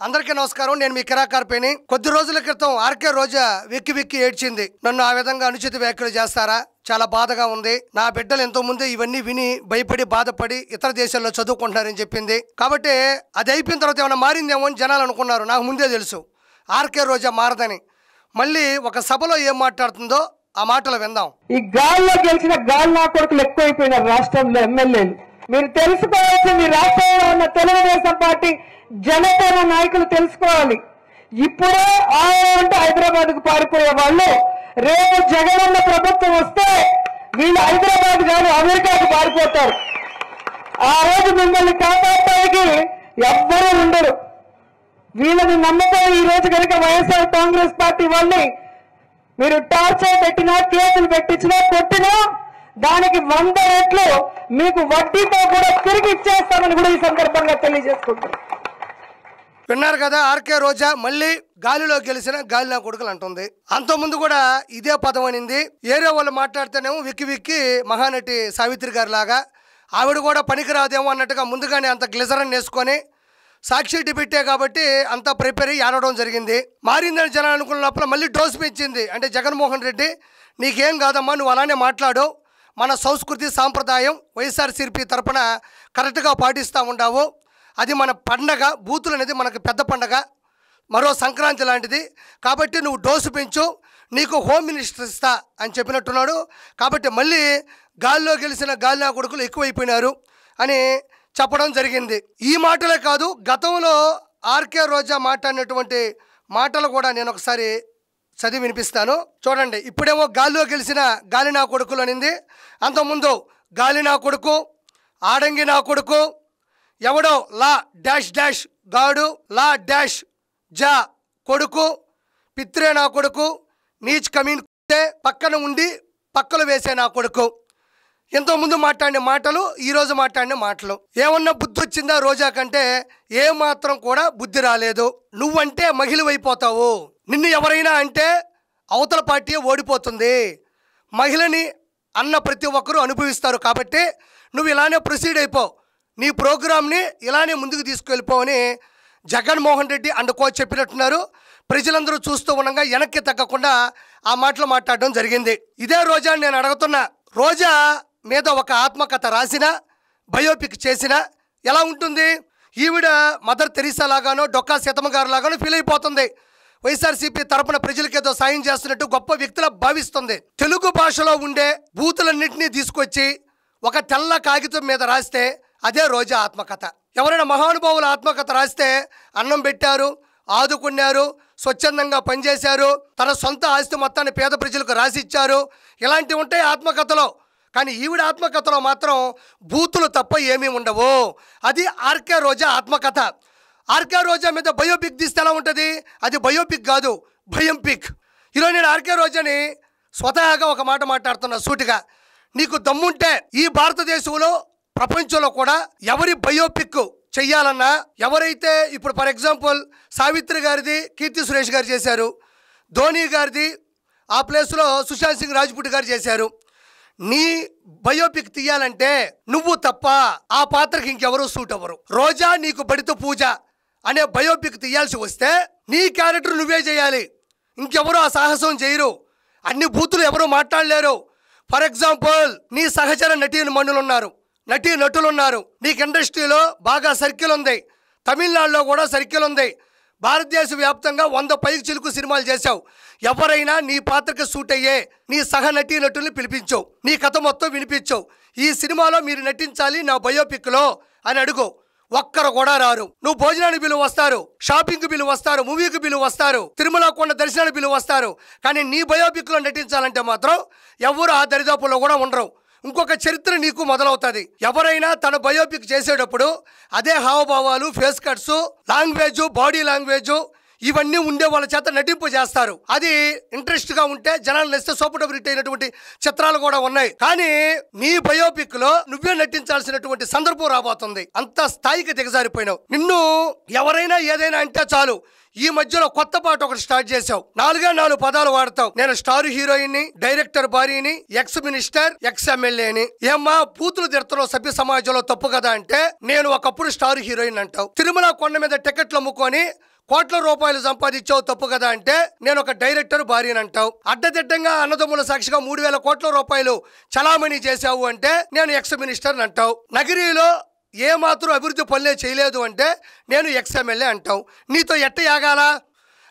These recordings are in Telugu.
అందరికీ నమస్కారం. నేను మీ కిరాకార్పేని. కొద్ది రోజుల క్రితం ఆర్కే రోజా వెక్కి ఏడ్చింది. నన్ను ఆ విధంగా అనుచిత వ్యాఖ్యలు చేస్తారా, చాలా బాధగా ఉంది, నా బిడ్డలు ఎంతో ముందే ఇవన్నీ విని భయపడి బాధపడి ఇతర దేశాల్లో చదువుకుంటున్నారని చెప్పింది. కాబట్టి అది అయిపోయిన తర్వాత ఏమైనా మారిందేమో అని జనాలు అనుకున్నారు. నాకు ముందే తెలుసు ఆర్కే రోజా మారదని. మళ్ళీ ఒక సభలో ఏం మాట్లాడుతుందో ఆ మాటలు విందాం. ఈ గాల్లో గెలిచిన గాలి నా కొడుకులు ఎక్కువైపోయినారు రాష్ట్రంలో ఎమ్మెల్యేలు. మీరు తెలుసుకోవాల్సింది రాష్ట్రంలో ఉన్న తెలుగుదేశం పార్టీ జనసేన నాయకులు తెలుసుకోవాలి. ఇప్పుడే అంటే హైదరాబాద్ కు పారిపోయే వాళ్ళు రేపు జగనన్న ప్రభుత్వం వస్తే వీళ్ళు హైదరాబాద్ కాదు అమెరికాకు పారిపోతారు. ఆ రోజు మిమ్మల్ని కాపాడటానికి ఎవ్వరూ ఉండరు. వీళ్ళని నమ్మకం ఈ రోజు కనుక వైఎస్ఆర్ కాంగ్రెస్ పార్టీ వాళ్ళని మీరు టార్చర్ పెట్టినా, కేసులు పెట్టించినా, కొట్టినా దానికి 100 రెట్లు మీకు వడ్డీతో కూడా తిరిగి ఇచ్చేస్తామని కూడా ఈ సందర్భంగా తెలియజేసుకుంటారు. విన్నారు కదా, ఆర్కే రోజా మళ్ళీ గాలిలో గెలిచిన గాలి నా కొడుకులు అంటుంది. అంతకుముందు కూడా ఇదే పదం అనింది. ఏరే వాళ్ళు మాట్లాడితేనేమో విక్కి మహానటి సావిత్రి గారి లాగా ఆవిడ కూడా పనికిరాదేమో అన్నట్టుగా ముందుగానే అంత గ్లిజరన్ వేసుకొని సాక్షి డిబెట్టే కాబట్టి అంతా ప్రిపేర్ అయ్యి ఆడడం జరిగింది. మారిందని జనాలు అనుకున్న లోపల మళ్ళీ డోసు పెంచింది. అంటే జగన్మోహన్ రెడ్డి నీకేం కాదమ్మా, నువ్వు అలానే మాట్లాడు, మన సంస్కృతి సాంప్రదాయం వైఎస్ఆర్సీపీ తరపున కరెక్ట్గా పాటిస్తూ ఉండావు, అది మన పండగ, బూతులు అనేది మనకు పెద్ద పండగ, మరో సంక్రాంతి లాంటిది, కాబట్టి నువ్వు డోసు పెంచు, నీకు హోమ్ మినిస్టర్ ఇస్తా అని చెప్పినట్టున్నాడు. కాబట్టి మళ్ళీ గాల్లో గెలిచిన గాలి నా కొడుకులు ఎక్కువైపోయినారు అని చెప్పడం జరిగింది. ఈ మాటలే కాదు, గతంలో ఆర్కే రోజా మాట్లాడినటువంటి మాటలు కూడా నేను ఒకసారి చదివి వినిపిస్తాను చూడండి. ఇప్పుడేమో గాల్లో గెలిచిన గాలి నా కొడుకులు అనింది. అంతకుముందు గాలి నా కొడుకు, ఆడంగి నా కొడుకు, ఎవడో లా డాష్ డాష్ గాడు, లా డాష్ జా కొడుకు, పిత్రే నా కొడుకు, నీచ్ కమీన్ పక్కన ఉండి పక్కలు వేసే నా కొడుకు. ఎంతోముందు మాట్లాడిన మాటలు, ఈరోజు మాట్లాడిన మాటలు. ఏమన్నా బుద్ధి వచ్చిందా రోజా కంటే? ఏమాత్రం కూడా బుద్ధి రాలేదు. నువ్వంటే మహిళవైపోతావు, నిన్ను ఎవరైనా అంటే అవతల పార్టీ ఓడిపోతుంది. మహిళని అన్న ప్రతి ఒక్కరూ అనుభవిస్తారు. కాబట్టి నువ్వు ఇలానే ప్రొసీడ్ అయిపో, నీ ప్రోగ్రామ్ని ఇలానే ముందుకు తీసుకెళ్ళిపోవని జగన్మోహన్ రెడ్డి అండుకో చెప్పినట్టున్నారు. ప్రజలందరూ చూస్తూ ఉండగా వెనక్కి తగ్గకుండా ఆ మాటలు మాట్లాడడం జరిగింది. ఇదే రోజా నేను అడుగుతున్నా, రోజా మీద ఒక ఆత్మకథ రాసిన, బయోపిక్ చేసిన ఎలా ఉంటుంది? ఈవిడ మదర్ తెరీసా లాగానో డొక్కా సీతమ్మ గారు లాగానో ఫీల్ అయిపోతుంది. వైఎస్ఆర్సీపీ తరపున ప్రజలకేదో సాయం చేస్తున్నట్టు గొప్ప వ్యక్తిలా భావిస్తుంది. తెలుగు భాషలో ఉండే బూతులన్నింటినీ తీసుకొచ్చి ఒక తెల్ల కాగితం మీద రాస్తే అదే రోజా ఆత్మకథ. ఎవరైనా మహానుభావుల ఆత్మకథ రాస్తే అన్నం పెట్టారు, ఆదుకున్నారు, స్వచ్ఛందంగా పనిచేశారు, తన సొంత ఆస్తి మొత్తాన్ని పేద ప్రజలకు రాసిచ్చారు, ఇలాంటివి ఉంటాయి ఆత్మకథలో. కానీ ఈవిడ ఆత్మకథలో మాత్రం బూతులు తప్ప ఏమీ ఉండవు. అది ఆర్కే రోజా ఆత్మకథ. ఆర్కే రోజా మీద బయోపిక్ తీస్తే ఎలా ఉంటుంది? అది బయోపిక్ కాదు, భయం పిక్. ఈరోజు నేను ఆర్కే రోజాని స్వతహాగా ఒక మాట మాట్లాడుతున్నా సూటిగా. నీకు దమ్ముంటే ఈ భారతదేశంలో ప్రపంచంలో కూడా ఎవరి బయోపిక్ చెయ్యాలన్నా, ఎవరైతే ఇప్పుడు ఫర్ ఎగ్జాంపుల్ సావిత్రి గారిది కీర్తి సురేష్ గారు చేశారు, ధోని గారిది ఆ ప్లేస్లో సుశాంత్ సింగ్ రాజ్పుట్ గారు చేశారు. నీ బయోపిక్ తీయాలంటే నువ్వు తప్ప ఆ పాత్రకి ఇంకెవరూ సూట్ అవ్వరు. రోజా నీకు బడితో పూజ అనే బయోపిక్ తీయాల్సి వస్తే నీ క్యారెక్టర్ నువ్వే చేయాలి, ఇంకెవరూ ఆ సాహసం చేయరు. అన్ని బూతులు ఎవరూ మాట్లాడలేరు. ఫర్ ఎగ్జాంపుల్ నీ సహచర నటీమణులు ఉన్నారు, నటులు ఉన్నారు, నీకు ఇండస్ట్రీలో బాగా సర్కిల్ ఉంది, తమిళనాడులో కూడా సర్కిల్ ఉంది, భారతదేశ వ్యాప్తంగా 100 పైకి చిలుకు సినిమాలు చేశావు. ఎవరైనా నీ పాత్రకు సూట్ అయ్యే నీ సహ నటుల్ని పిలిపించవు, నీ కథ మొత్తం వినిపించవు, ఈ సినిమాలో మీరు నటించాలి నా బయోపిక్లో అని అడుగు. ఒక్కరు కూడా రారు. నువ్వు భోజనానికి బిల్లు వస్తారు, షాపింగ్ బిల్లు వస్తారు, మూవీకి బిల్లు వస్తారు, తిరుమల కొండ దర్శనానికి బిల్లు వస్తారు. కానీ నీ బయోపిక్లో నటించాలంటే మాత్రం ఎవరు ఆ దరిదాపుల్లో కూడా ఉండరు. ఇంకొక చరిత్ర నీకు మొదలవుతుంది. ఎవరైనా తన బయోపిక్ చేసేటప్పుడు అదే హావభావాలు, face cuts, language, body language ఇవన్నీ ఉండే వాళ్ళ చేత నటింపు చేస్తారు. అది ఇంట్రెస్ట్గా ఉంటే జనాలు నచ్చితే సూపర్ డూపర్ హిట్ అయినటువంటి చిత్రాలు కూడా ఉన్నాయి. కానీ నీ బయోపిక్ లో నువ్వే నటించాల్సినటువంటి సందర్భం రాబోతుంది. అంత స్థాయికి దిగజారిపోయినావు. నిన్ను ఎవరైనా ఏదైనా అంటే చాలు, ఈ మధ్యలో కొత్త పాట ఒకటి స్టార్ట్ చేసావు, 4 పదాలు వాడతావు. నేను స్టార్ హీరోయిన్ ని, డైరెక్టర్ భార్యని, ఎక్స్ మినిస్టర్, ఎక్స్ ఎమ్మెల్యేని. ఏమ్మా పూతులు తిడుతున్నావు సభ్య సమాజంలో తప్పు కదా అంటే, నేను ఒకప్పుడు స్టార్ హీరోయిన్ అంటావు. తిరుమల కొండ మీద టికెట్లు అమ్ముకొని కోట్ల రూపాయలు సంపాదించావు తప్పు కదా అంటే నేను ఒక డైరెక్టర్ భార్యని అంటావు. అడ్డదిడ్డంగా అన్నదమ్ముల సాక్షిగా 3,000 కోట్ల రూపాయలు చలామణి చేశావు అంటే నేను ఎక్స్ మినిస్టర్ అంటావు. నగిరిలో ఏ మాత్రం అభివృద్ధి పనులే చేయలేదు అంటే నేను ఎక్స్ ఎమ్మెల్యే అంటావు. నీతో ఎట్ట యాగాల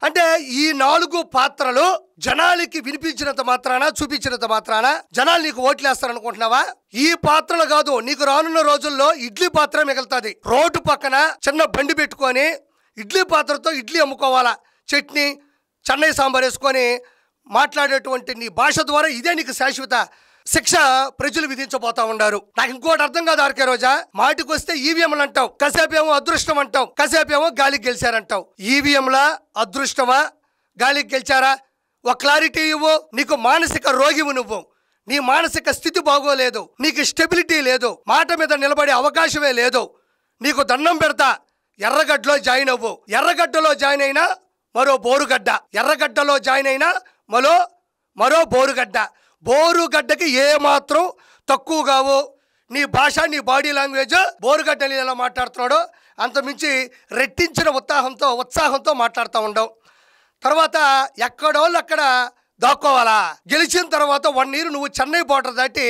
అంటే ఈ 4 పాత్రలు జనాలకి వినిపించినంత మాత్రాన, చూపించినంత మాత్రాన జనాలు నీకు ఓట్లేస్తారనుకుంటున్నావా? ఈ పాత్రలు కాదు, నీకు రానున్న రోజుల్లో ఇడ్లీ పాత్ర మిగులుతుంది. రోడ్డు పక్కన చిన్న బండి పెట్టుకొని ఇడ్లీ పాత్రతో ఇడ్లీ అమ్ముకోవాలా, చట్నీ చెన్నై సాంబార్ వేసుకొని మాట్లాడేటువంటి నీ భాష ద్వారా ఇదే నీకు శాశ్వత శిక్ష ప్రజలు విధించబోతా ఉన్నారు. నాకు ఇంకోటి అర్థం కాదు ఆర్కే రోజా, మాటికి వస్తే ఈవీఎంలు అంటావు, కాసేపేమో అదృష్టం అంటావు, కాసేపేమో గాలికి గెలిచారంటావు. ఈవీఎంలా అదృష్టమా గాలికి గెలిచారా? ఒక క్లారిటీ ఇవ్వు. నీకు మానసిక రోగివు నువ్వు, నీ మానసిక స్థితి బాగోలేదు, నీకు స్టెబిలిటీ లేదు, మాట మీద నిలబడే అవకాశమే లేదు. నీకు దండం పెడతా, ఎర్రగడ్డలో జాయిన్ అవ్వు. ఎర్రగడ్డలో జాయిన్ అయినా మరో బోరుగడ్డ, ఎర్రగడ్డలో జాయిన్ అయినా మరో బోరుగడ్డ. బోరుగడ్డకి ఏమాత్రం తక్కువ కావు. నీ భాష, నీ బాడీ లాంగ్వేజ్ బోరుగడ్డని ఎలా మాట్లాడుతున్నాడో అంతమించి రెట్టించిన ఉత్సాహంతో మాట్లాడుతూ ఉండవు. తర్వాత ఎక్కడోళ్ళు అక్కడ దాక్కోవాలా. గెలిచిన తర్వాత 1 year నువ్వు చెన్నై బోర్డర్ దాటి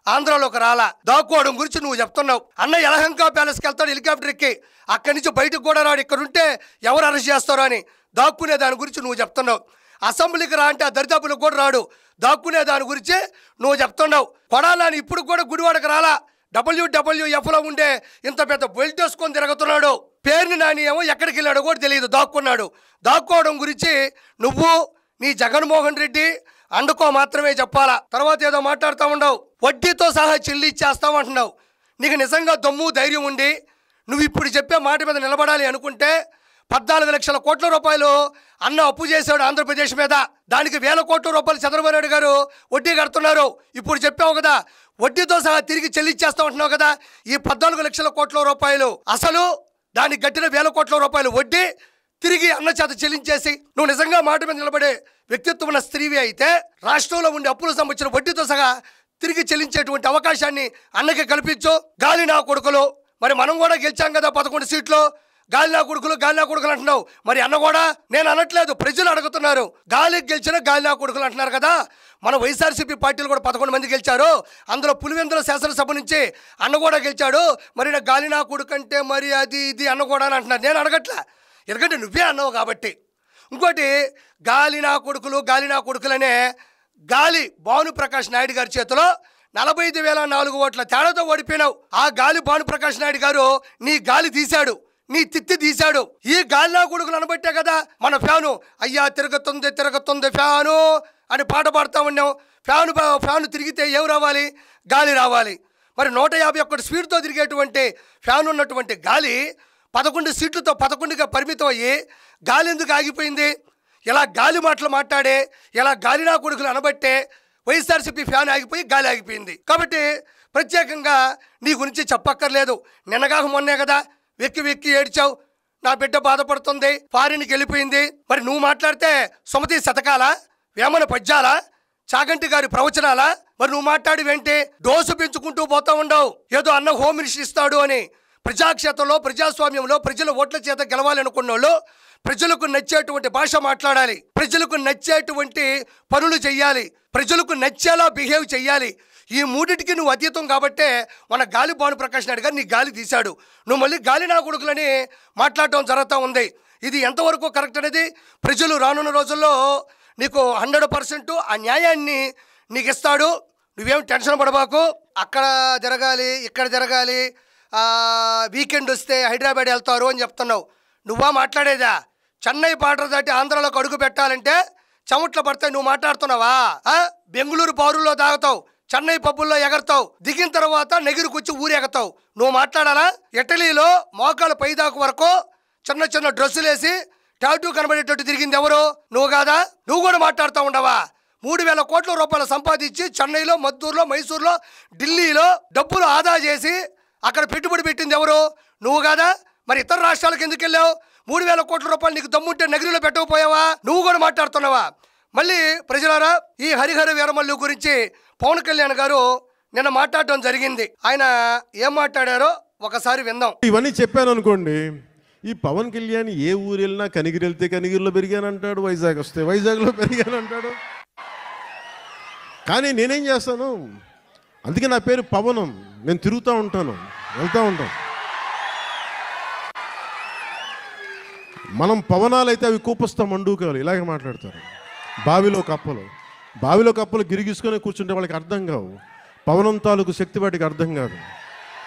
ఆంధ్రాలోకి రాలా. దాక్కోవడం గురించి నువ్వు చెప్తున్నావు. అన్న యలహంక ప్యాలెస్కి వెళ్తాడు హెలికాప్టర్ ఎక్కి, అక్కడి నుంచి బయటకు కూడా రాడు, ఇక్కడ ఉంటే ఎవరు అరెస్ట్ చేస్తారో అని దాక్కునే దాని గురించి నువ్వు చెప్తున్నావు. అసెంబ్లీకి రా అంటే ఆ దరిదాపులకు కూడా రాడు, దాక్కునే దాని గురించి నువ్వు చెప్తున్నావు. కొడాలని ఇప్పుడు కూడా గుడివాడకు రాలా, WWFలో ఉండే ఇంత పెద్ద బెల్ట్ వేసుకొని తిరుగుతున్నాడు. పేరుని నాని ఏమో ఎక్కడికి వెళ్ళాడో కూడా తెలియదు, దాక్కున్నాడు. దాక్కోవడం గురించి నువ్వు నీ జగన్మోహన్ రెడ్డి అండుకో మాత్రమే చెప్పాలా. తర్వాత ఏదో మాట్లాడుతూ ఉండవు, వడ్డీతో సహా చెల్లిచ్చేస్తామంటున్నావు. నీకు నిజంగా దమ్ము ధైర్యం ఉండి నువ్వు ఇప్పుడు చెప్పే మాట మీద నిలబడాలి అనుకుంటే 14 లక్షల కోట్ల రూపాయలు అన్న అప్పు చేశాడు ఆంధ్రప్రదేశ్ మీద. దానికి 1,000 కోట్ల రూపాయలు చంద్రబాబు నాయుడు గారు వడ్డీ కడుతున్నారు. ఇప్పుడు చెప్పావు కదా, వడ్డీతో సహా తిరిగి చెల్లించేస్తామంటున్నావు కదా. ఈ 14 లక్షల కోట్ల రూపాయలు అసలు, దానికి గట్టిన 1,000 కోట్ల రూపాయలు వడ్డీ తిరిగి అన్న చేత చెల్లించేసి నువ్వు నిజంగా మాట మీద నిలబడే వ్యక్తిత్వం ఉన్న స్త్రీవి అయితే రాష్ట్రంలో ఉండే అప్పులు సంబంధించిన వడ్డీతో సహా తిరిగి చెల్లించేటువంటి అవకాశాన్ని అన్నకి కల్పించు. గాలి నా కొడుకులు, మరి మనం కూడా గెలిచాం కదా 11 సీట్లు. గాలి నా కొడుకులు అంటున్నావు, మరి అన్న కూడా నేను అనట్లేదు, ప్రజలు అడుగుతున్నారు. గాలికి గెలిచిన గాలి నా కొడుకులు అంటున్నారు కదా. మన వైఎస్ఆర్సీపీ పార్టీలు కూడా 11 మంది గెలిచారు, అందులో పులివెందుల శాసనసభ నుంచి అన్న కూడా గెలిచాడు. మరి నా గాలి నా కొడుకు అంటే మరి అది ఇది అన్న కూడా అని అంటున్నారు. నేను అడగట్లా, ఎందుకంటే నువ్వే అన్నావు కాబట్టి. ఇంకోటి, గాలి నా కొడుకులనే గాలి భానుప్రకాష్ నాయుడు గారి చేతిలో 45,004 ఓట్ల తేడాతో ఓడిపోయినావు. ఆ గాలి భానుప్రకాష్ నాయుడు గారు నీ గాలి తీశాడు, నీ తిత్తి తీశాడు. ఈ గాలి నా కొడుకులు అనబట్టే కదా మన ఫ్యాను అయ్యా తిరుగుతుంది ఫ్యాను అని పాట పాడుతూ ఉన్నాం. ఫ్యాను తిరిగితే ఏం రావాలి? గాలి రావాలి. మరి 151 స్పీడ్తో తిరిగేటువంటి ఫ్యాన్ ఉన్నటువంటి గాలి 11 సీట్లతో 11గా పరిమితం అయ్యి గాలి ఎందుకు ఆగిపోయింది? ఇలా గాలి మాటలు మాట్లాడే, ఇలా గాలి నా కొడుకులు అనబట్టే వైఎస్ఆర్సీపీ ఫ్యాన్ ఆగిపోయి గాలి ఆగిపోయింది. కాబట్టి ప్రత్యేకంగా నీ గురించి చెప్పక్కర్లేదు. నిన్నగా మొన్నే కదా వెక్కి ఏడ్చావు, నా బిడ్డ బాధపడుతుంది, ఫారిన్కి వెళ్ళిపోయింది. మరి నువ్వు మాట్లాడితే సుమతి శతకాలా, వేమన పద్యాలా, చాగంటి గారి ప్రవచనాలా? మరి నువ్వు మాట్లాడివేంటి? డోసు పెంచుకుంటూ పోతా ఉండవు, ఏదో అన్న హోమ్ మినిస్టర్ ఇస్తాడు అని. ప్రజాక్షేత్రంలో, ప్రజాస్వామ్యంలో ప్రజల ఓట్ల చేత గెలవాలనుకున్న వాళ్ళు ప్రజలకు నచ్చేటువంటి భాష మాట్లాడాలి, ప్రజలకు నచ్చేటువంటి పనులు చెయ్యాలి, ప్రజలకు నచ్చేలా బిహేవ్ చెయ్యాలి. ఈ మూడింటికి నువ్వు అతీతం కాబట్టే మన గాలి భానుప్రకాష్ నాయుడు గారు నీ గాలి తీశాడు. నువ్వు మళ్ళీ గాలి నా కొడుకులని మాట్లాడటం జరుగుతూ ఉంది. ఇది ఎంతవరకు కరెక్ట్ అనేది ప్రజలు రానున్న రోజుల్లో నీకు 100% ఆ న్యాయాన్ని నీకు ఇస్తాడు. నువ్వేం టెన్షన్ పడబాకు. అక్కడ జరగాలి, ఇక్కడ జరగాలి, వీకెండ్ వస్తే హైదరాబాద్ వెళ్తారు అని చెప్తున్నావు. నువ్వా మాట్లాడేదా? చెన్నై బార్డర్ దాటి ఆంధ్రాలోకి అడుగు పెట్టాలంటే చెమట్లు పడతాయి. నువ్వు మాట్లాడుతున్నావా? బెంగళూరు బారుల్లో తాగుతావు, చెన్నై పబ్బుల్లో ఎగరతావు, దిగిన తర్వాత నెగిరికొచ్చి ఊరెగతావు. నువ్వు మాట్లాడాలా? ఇటలీలో మోకాలు పైదాకు వరకు చిన్న డ్రెస్సులు వేసి టాటూ కనబడేటట్టు తిరిగింది ఎవరు? నువ్వు కాదా? నువ్వు కూడా మాట్లాడుతూ ఉండవా? 3,000 కోట్ల రూపాయలు సంపాదించి చెన్నైలో, మద్దూరులో, మైసూరులో, ఢిల్లీలో డబ్బులు ఆదా చేసి అక్కడ పెట్టుబడి పెట్టింది ఎవరు? నువ్వు కాదా? మరి ఇతర రాష్ట్రాలకు ఎందుకు వెళ్ళావు? 3,000 కోట్ల రూపాయలు నీకు దమ్ముంటే నగరిలో పెట్టకపోయావా? నువ్వు కూడా మాట్లాడుతున్నావా? మళ్ళీ ప్రజలారా, ఈ హరిహర వీరమల్లు గురించి పవన్ కళ్యాణ్ గారు నిన్న మాట్లాడడం జరిగింది. ఆయన ఏం మాట్లాడారో ఒకసారి విందాం. ఇవన్నీ చెప్పాను అనుకోండి, ఈ పవన్ కళ్యాణ్ ఏ ఊరు వెళ్ళినా కనిగిరి వెళ్తే కనిగిరిలో పెరిగానంటాడు, వైజాగ్ వస్తే వైజాగ్లో పెరిగానంటాడు. కానీ నేనేం చేస్తాను, అందుకే నా పేరు పవనం. నేను తిరుగుతూ ఉంటాను, వెళ్తూ ఉంటాను. మనం పవనాలు అయితే అవి కూపస్తా మండూకాలు ఇలాగే మాట్లాడతారు. బావిలో కప్పలు గిరిగిసుకొని కూర్చుంటే వాళ్ళకి అర్థం కావు. పవనం తాలూకు శక్తి వాటికి అర్థం కాదు.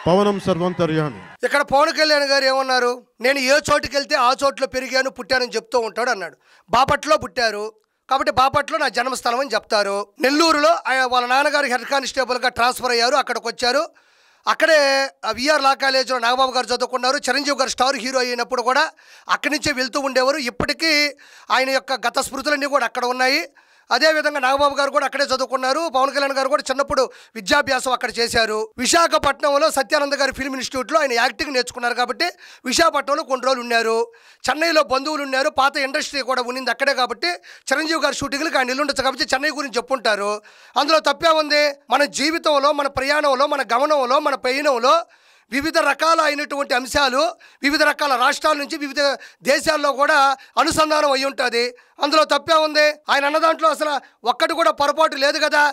పవనం సర్వంతర్యామి. ఇక్కడ పవన్ కళ్యాణ్ గారు ఏమన్నారు, నేను ఏ చోటుకి వెళ్తే ఆ చోట్లో పెరిగాను పుట్టానని చెప్తూ ఉంటాడు అన్నాడు. బాపట్లో పుట్టారు కాబట్టి బాపట్లో నా జన్మస్థలం అని చెప్తారు. నెల్లూరులో వాళ్ళ నాన్నగారు హెడ్ కానిస్టేబుల్గా ట్రాన్స్ఫర్ అయ్యారు, అక్కడికి వచ్చారు. అక్కడే విఆర్ లా కాలేజీలో నాగబాబు గారు చదువుకున్నారు. చిరంజీవి గారు స్టార్ హీరో అయినప్పుడు కూడా అక్కడి నుంచే వెళ్తూ ఉండేవారు. ఇప్పటికీ ఆయన యొక్క గత స్మృతులన్నీ కూడా అక్కడ ఉన్నాయి. అదేవిధంగా నాగబాబు గారు కూడా అక్కడే చదువుకున్నారు. పవన్ కళ్యాణ్ గారు కూడా చిన్నప్పుడు విద్యాభ్యాసం అక్కడ చేశారు. విశాఖపట్నంలో సత్యానంద గారి ఫిల్మ్ ఇన్స్టిట్యూట్లో ఆయన యాక్టింగ్ నేర్చుకున్నారు కాబట్టి విశాఖపట్నంలో కొన్ని రోజులు ఉన్నారు. చెన్నైలో బంధువులు ఉన్నారు, పాత ఇండస్ట్రీ కూడా ఉన్నింది అక్కడే కాబట్టి చిరంజీవి గారి షూటింగ్లకు ఆయన ఇల్లుండొచ్చు కాబట్టి చెన్నై గురించి చెప్పుంటారు. అందులో తప్పే ఉంది. మన జీవితంలో, మన ప్రయాణంలో, మన గమనంలో, మన పయనంలో వివిధ రకాల అయినటువంటి అంశాలు వివిధ రకాల రాష్ట్రాల నుంచి వివిధ దేశాల్లో కూడా అనుసంధానం అయి ఉంటుంది. అందులో తప్పే ఉంది. ఆయన అన్న దాంట్లో అసలు ఒక్కటి కూడా పొరపాటు లేదు కదా.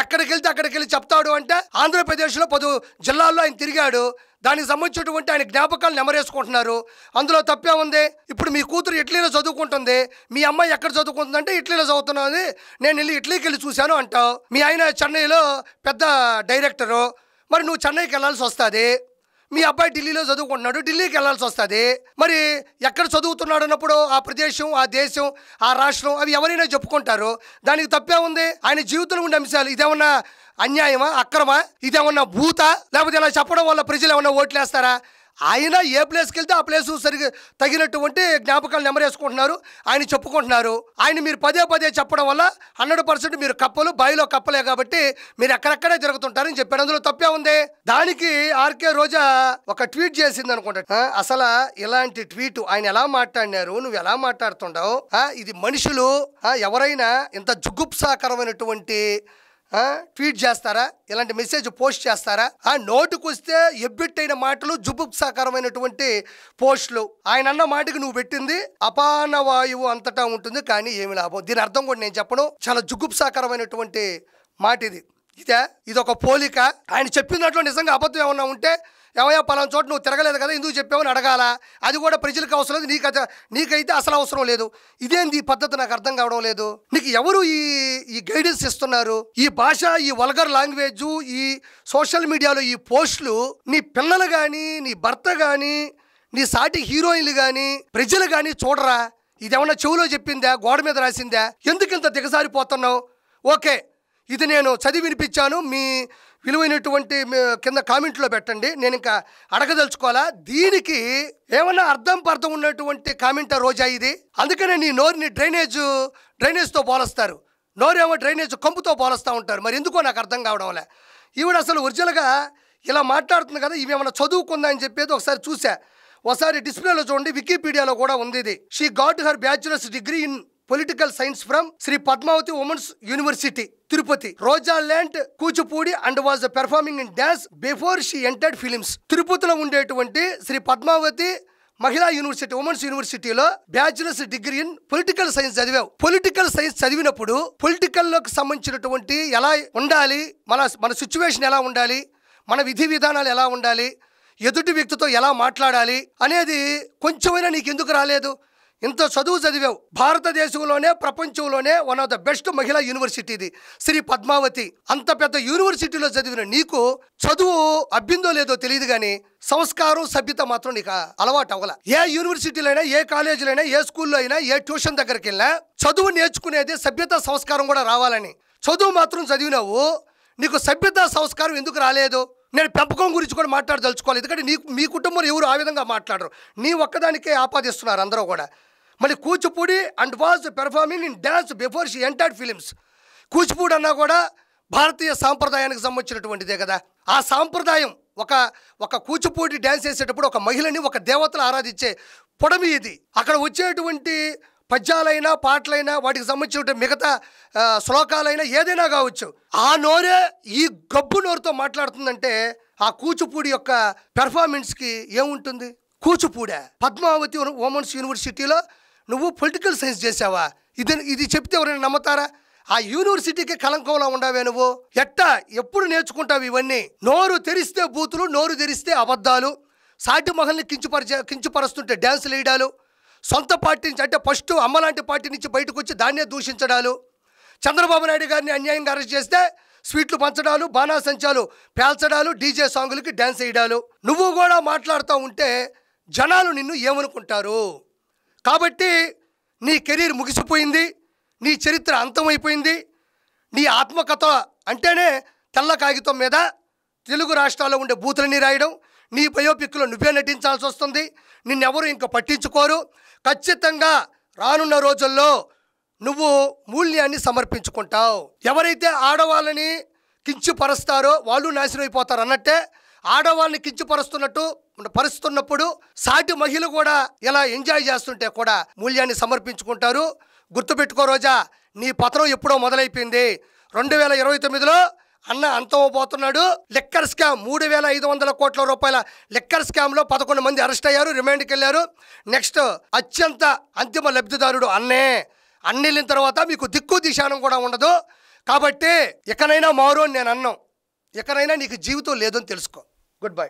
ఎక్కడికి వెళ్తే అక్కడికి వెళ్ళి చెప్తాడు అంటే ఆంధ్రప్రదేశ్లో 10 జిల్లాల్లో ఆయన తిరిగాడు. దానికి సంబంధించినటువంటి ఆయన జ్ఞాపకాలు నెమరేసుకుంటున్నారు. అందులో తప్పే ఉంది. ఇప్పుడు మీ కూతురు ఇటలీలో చదువుకుంటుంది, మీ అమ్మాయి ఎక్కడ చదువుకుంటుందంటే ఇటలీలో చదువుతున్నది, నేను వెళ్ళి ఇటలీకి వెళ్ళి చూశాను అంటావు. మీ ఆయన చెన్నైలో పెద్ద డైరెక్టరు, మరి నువ్వు చెన్నైకి వెళ్ళాల్సి వస్తుంది. మీ అబ్బాయి ఢిల్లీలో చదువుకుంటున్నాడు, ఢిల్లీకి వెళ్ళాల్సి వస్తుంది. మరి ఎక్కడ చదువుతున్నాడు అన్నప్పుడు ఆ ప్రదేశం, ఆ దేశం, ఆ రాష్ట్రం అవి ఎవరైనా చెప్పుకుంటారు. దానికి తప్పే ఉంది. ఆయన జీవితంలో ఉండే అంశాలు ఇదేమన్నా అన్యాయమా, అక్రమా, ఇదేమన్నా భూత, లేకపోతే ఇలా చెప్పడం వల్ల ప్రజలు ఏమన్నా ఓట్లేస్తారా? ఆయన ఏ ప్లేస్కి వెళ్తే ఆ ప్లేసు సరిగ్గా తగినటువంటి జ్ఞాపకాలు నెమరేసుకుంటున్నారు, ఆయన చెప్పుకుంటున్నారు. ఆయన మీరు పదే పదే చెప్పడం వల్ల 100% మీరు కప్పలు, బాయిలో కప్పలే కాబట్టి మీరు ఎక్కడెక్కడే తిరుగుతుంటారని చెప్పాడు. అందులో తప్పే ఉంది. దానికి ఆర్కే రోజా ఒక ట్వీట్ చేసింది అనుకుంటా. అసలు ఇలాంటి ట్వీట్ ఆయన ఎలా మాట్లాడినారు, నువ్వు ఎలా మాట్లాడుతుంటావు? ఇది మనుషులు ఎవరైనా ఇంత జుగుప్సాకరమైనటువంటి ట్వీట్ చేస్తారా? ఇలాంటి మెసేజ్ పోస్ట్ చేస్తారా? నోటుకు వస్తే ఎబ్బెట్టైన మాటలు, జుగుప్సాకరమైనటువంటి పోస్టులు. ఆయన అన్న మాటకి నువ్వు పెట్టింది అపాన వాయువు అంతటా ఉంటుంది, కానీ ఏమి లాభం. దీని అర్థం కూడా నేను చెప్పను. చాలా జుగుప్సాకరమైనటువంటి మాట ఇది ఒక పోలిక. ఆయన చెప్పిన దాంట్లో నిజంగా అబద్ధం ఏమన్నా ఉంటే, ఏమయ్యా పలానా చోట నువ్వు తిరగలేదు కదా, ఎందుకు చెప్పావని అడగాల. అది కూడా ప్రజలకు అవసరం లేదు, నీకైతే అసలు అవసరం లేదు. ఇదేంది ఈ పద్ధతి నాకు అర్థం కావడం లేదు. నీకు ఎవరు ఈ గైడెన్స్ ఇస్తున్నారు? ఈ భాష, ఈ వల్గర్ లాంగ్వేజ్, ఈ సోషల్ మీడియాలో ఈ పోస్టులు నీ పిల్లలు కానీ, నీ భర్త కానీ, నీ సాటి హీరోయిన్లు కానీ, ప్రజలు కానీ చూడరా? ఇదేమన్నా చెవులో చెప్పిందా, గోడ మీద రాసిందా? ఎందుకు ఇంత దిగజారిపోతున్నావు? ఓకే, ఇది నేను చదివి వినిపించాను, మీ విలువైనటువంటి కింద కామెంట్లో పెట్టండి, నేను ఇంకా అడగదలుచుకోవాలా. దీనికి ఏమన్నా అర్థం ఉన్నటువంటి కామెంట్ రోజా ఇది? అందుకనే నీ నోరుని డ్రైనేజ్తో పోలుస్తారు, నోరేమో డ్రైనేజ్ కంపుతో పోలుస్తూ ఉంటారు. మరి ఎందుకో నాకు అర్థం కావడంలే. ఈవిడ అసలు ఒరిజినల్గా ఇలా మాట్లాడుతుంది కదా, ఇవి ఏమన్నా చదువుకుందా అని చెప్పేది ఒకసారి చూసా. ఒకసారి డిస్ప్లేలో చూడండి, వికీపీడియాలో కూడా ఉంది ఇది. She got her bachelors degree in political science from Shri Padmavathi women's university Tirupati. Roja learned Kuchipudi and was performing in dance before she entered films. తిరుపతిలో ఉండేటువంటి శ్రీ పద్మావతి మహిళా యూనివర్సిటీ, ఉమెన్స్ యూనివర్సిటీలో bachelors degree in political science చదివావు. పొలిటికల్ సైన్స్ చదివినప్పుడు పొలిటికల్లోకి సంబంధించినటువంటి ఎలా ఉండాలి, మన సిచ్యువేషన్ ఎలా ఉండాలి, మన విధి విధానాలు ఎలా ఉండాలి, ఎదుటి వ్యక్తితో ఎలా మాట్లాడాలి అనేది కొంచెమైనా నీకు ఎందుకు రాలేదు? ఇంత చదువు చదివావు. భారతదేశంలోనే, ప్రపంచంలోనే వన్ ఆఫ్ ద బెస్ట్ మహిళా యూనివర్సిటీ ఇది శ్రీ పద్మావతి. అంత పెద్ద యూనివర్సిటీలో చదివిన నీకు చదువు అబ్బిందో లేదో తెలియదు, కానీ సంస్కారం, సభ్యత మాత్రం నీకు అలవాటు అవ్వాల. ఏ యూనివర్సిటీలో అయినా, ఏ కాలేజీలో అయినా, ఏ స్కూల్లో అయినా, ఏ ట్యూషన్ దగ్గరికి వెళ్ళినా చదువు నేర్చుకునేది సభ్యత, సంస్కారం కూడా రావాలని. చదువు మాత్రం చదివినావు, నీకు సభ్యత, సంస్కారం ఎందుకు రాలేదు? నేను పెంపకం గురించి కూడా మాట్లాడదలుచుకోవాలి, ఎందుకంటే మీ కుటుంబంలో ఎవరు ఆ విధంగా మాట్లాడరు, నీ ఒక్కదానికే ఆపాదిస్తున్నారు అందరూ కూడా. మళ్ళీ Kuchipudi and was performing in dance before she entered films. Kuchipudi అన్నా కూడా భారతీయ సాంప్రదాయానికి సంబంధించినటువంటిదే కదా. ఆ సాంప్రదాయం ఒక కూచిపూడి డ్యాన్స్ చేసేటప్పుడు ఒక మహిళని, ఒక దేవతలు ఆరాధించే పొడమి ఇది. అక్కడ వచ్చేటువంటి పద్యాలైనా, పాటలైనా, వాటికి సంబంధించిన మిగతా శ్లోకాలైనా ఏదైనా కావచ్చు, ఆ నోరే ఈ గబ్బు నోరుతో మాట్లాడుతుందంటే ఆ కూచిపూడి యొక్క పెర్ఫార్మెన్స్కి ఏముంటుంది? కూచిపూడి పద్మావతి ఉమెన్స్ యూనివర్సిటీలో నువ్వు పొలిటికల్ సైన్స్ చేసావా? ఇది చెప్తే ఎవరైనా నమ్ముతారా? ఆ యూనివర్సిటీకి కలంకంలో ఉండవే నువ్వు. ఎప్పుడు నేర్చుకుంటావు ఇవన్నీ? నోరు తెరిస్తే బూతులు, నోరు తెరిస్తే అబద్ధాలు, సాటి మహల్ని కించపరుస్తుంటే డ్యాన్సులు వేయడాలు, సొంత పార్టీ నుంచి అంటే ఫస్ట్ అమ్మలాంటి పార్టీ నుంచి బయటకు వచ్చి దాన్నే దూషించడాలు, చంద్రబాబు నాయుడు గారిని అన్యాయంగా అరెస్ట్ చేస్తే స్వీట్లు పంచడాలు, బాణాసంచాలు పేల్చడాలు, డీజే సాంగులకి డ్యాన్స్ వేయడాలు. నువ్వు కూడా మాట్లాడుతూ ఉంటే జనాలు నిన్ను ఏమనుకుంటారు? కాబట్టి నీ కెరీర్ ముగిసిపోయింది, నీ చరిత్ర అంతమైపోయింది. నీ ఆత్మకథ అంటేనే తెల్ల కాగితం మీద తెలుగు రాష్ట్రాల్లో ఉండే బూతులని రాయడం, నీ బయోపిక్లో నువ్వే నటించాల్సి వస్తుంది. నిన్నెవరు ఇంకా పట్టించుకోరు. ఖచ్చితంగా రానున్న రోజుల్లో నువ్వు మూల్యాన్ని సమర్పించుకుంటావు. ఎవరైతే ఆడవాళ్ళని కించపరుస్తారో వాళ్ళు నాశనం అయిపోతారు అన్నట్టే, ఆడవాళ్ళని పరుస్తున్నప్పుడు సాటి మహిళ కూడా ఇలా ఎంజాయ్ చేస్తుంటే కూడా మూల్యాన్ని సమర్పించుకుంటారు. గుర్తుపెట్టుకో రోజా, నీ పతనం ఎప్పుడో మొదలైపోయింది. 2029లో అన్న అంతమోపోతున్నాడు. లిక్కర్ స్కామ్ 3,500 కోట్ల రూపాయల లిక్కర్ స్కామ్లో 11 మంది అరెస్ట్ అయ్యారు, రిమాండ్కి వెళ్ళారు. నెక్స్ట్ అత్యంత అంతిమ లబ్ధిదారుడు అన్నే. అన్నెళ్ళిన తర్వాత మీకు దిక్కు దిశానం కూడా ఉండదు. కాబట్టి ఇకనైనా మారు అని నేను అన్నాం. ఇకనైనా నీకు జీవితం లేదని తెలుసుకో. Good bye.